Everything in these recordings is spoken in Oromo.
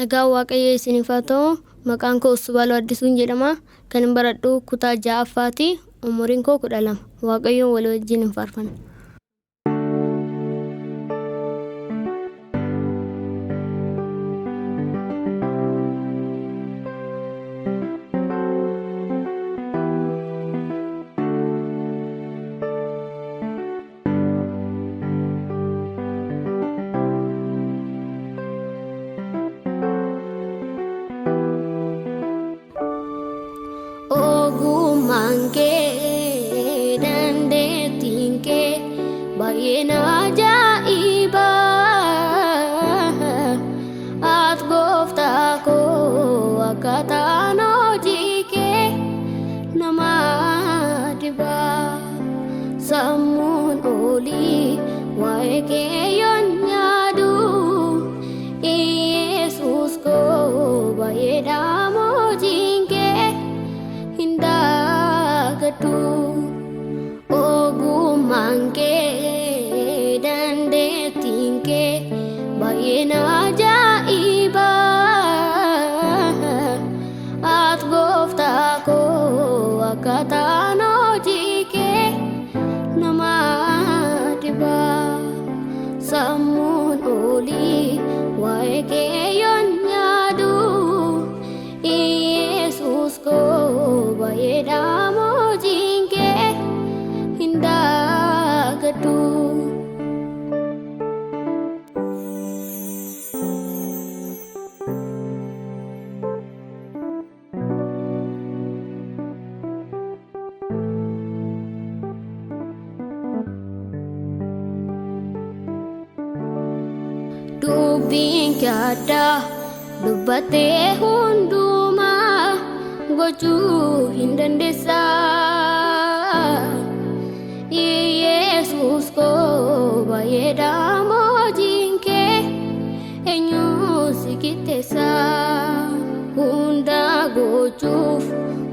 Nagaa Waaqayyo isiniif haa ta'u. Maqaan koo Subaaluu Addisuun jedhama. Kan hin baradhu kutaa 6ffaati. Umuriin koo 12. Waaqayyoon walii wajjin hin faarfanna. Mangke dande tingke bayena ajaiba at gofta ko akatano jike namadiba samun oli waeke yonyadu Yesus ko bayeda mojinke tu ogu mangke dande tingke bayena ajaiba at gofta ko akatano jike namadiba samun oli waeke yonyadu Yesus ko bayeda Dubbiin kada dubbate hunduma gochuu hin dandeessa Yesus ko bayeda mojinke enyu sikitesa hunda gochuuf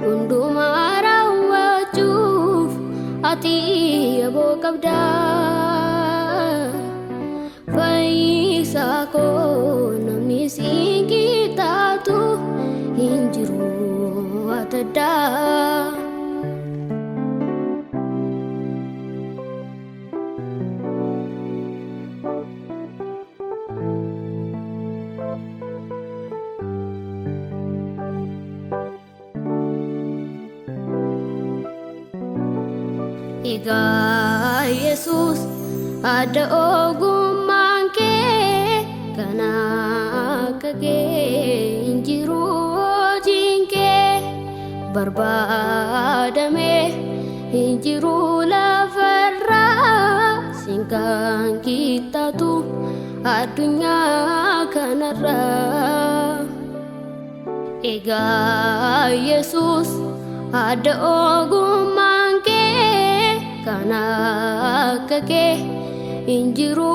hunduma raawwachuuf ati aboo qabda fayyisa ko namni sinkitaatu hin jiru atadda Ega Yesus ada ogummaan kee kana kage injiru jinke barbaadame injiru lafarra singkan kita tu addunyaa kanarra Ega Yesus ada ogummaan kana kage injiru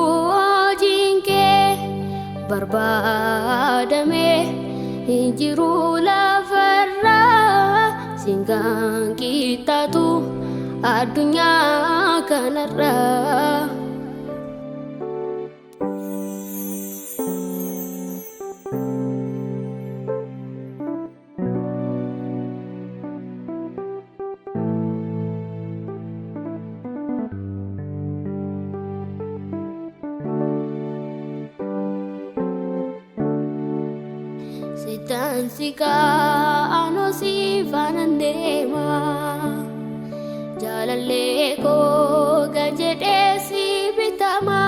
jinke barbaadame injiru lafarra singkan kita tu addunyaa kanarra Sika ano si fanandema jalalle ko gajede si bitama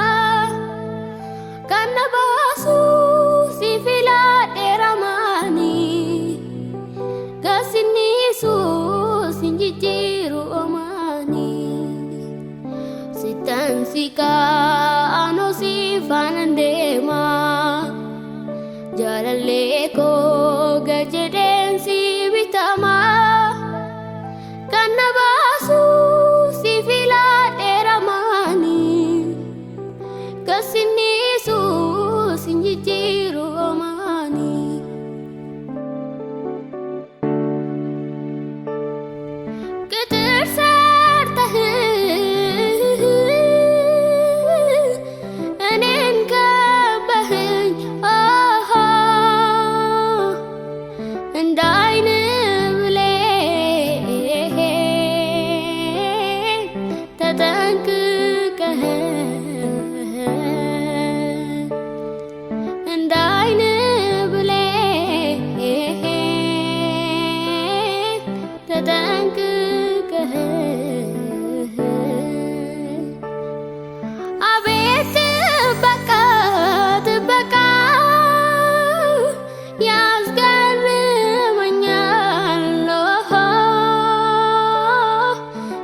kana basu si filade ramani kasini su sinjiru omani sitan sika ano si fanandema jalalle ko gajeden si bitama kana basu si filade ramani kasini su sinjiru omani ketersarta enen kabahen ተጠንቅቀህ አቤት ጥበቃ ጥበቃ ያስገርመኛል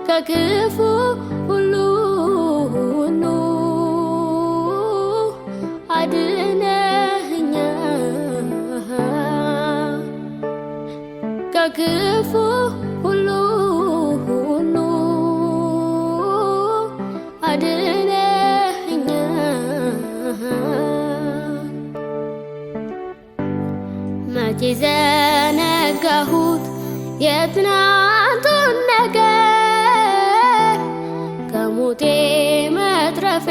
ከክፉ ሁሉ ሁሉ አድነኸኛል ከክፉ ሁሉ ሁሉ አድነኸኛል መቼ ዘነጋሁት የትናንቱን ነገር ከሞቴ መትረፌ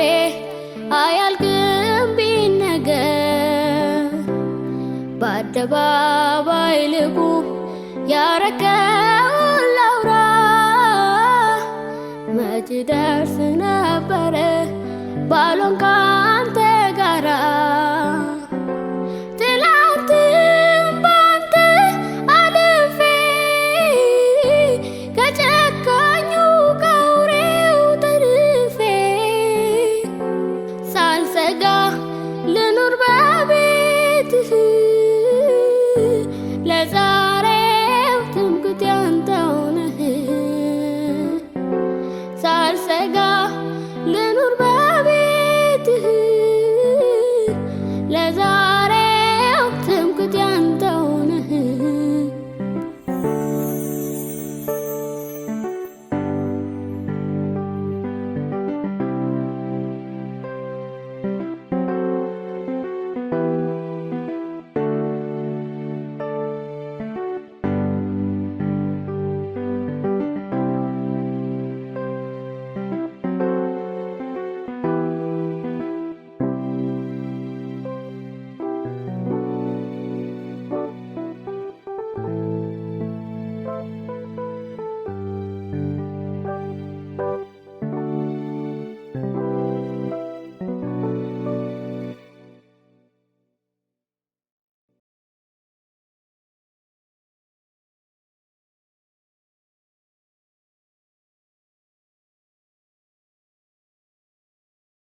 አያልቅም ቢነገር በአደባባይ ልቁም ያረከውን ላውራ መች ደርስ ነበረ ባሎንካ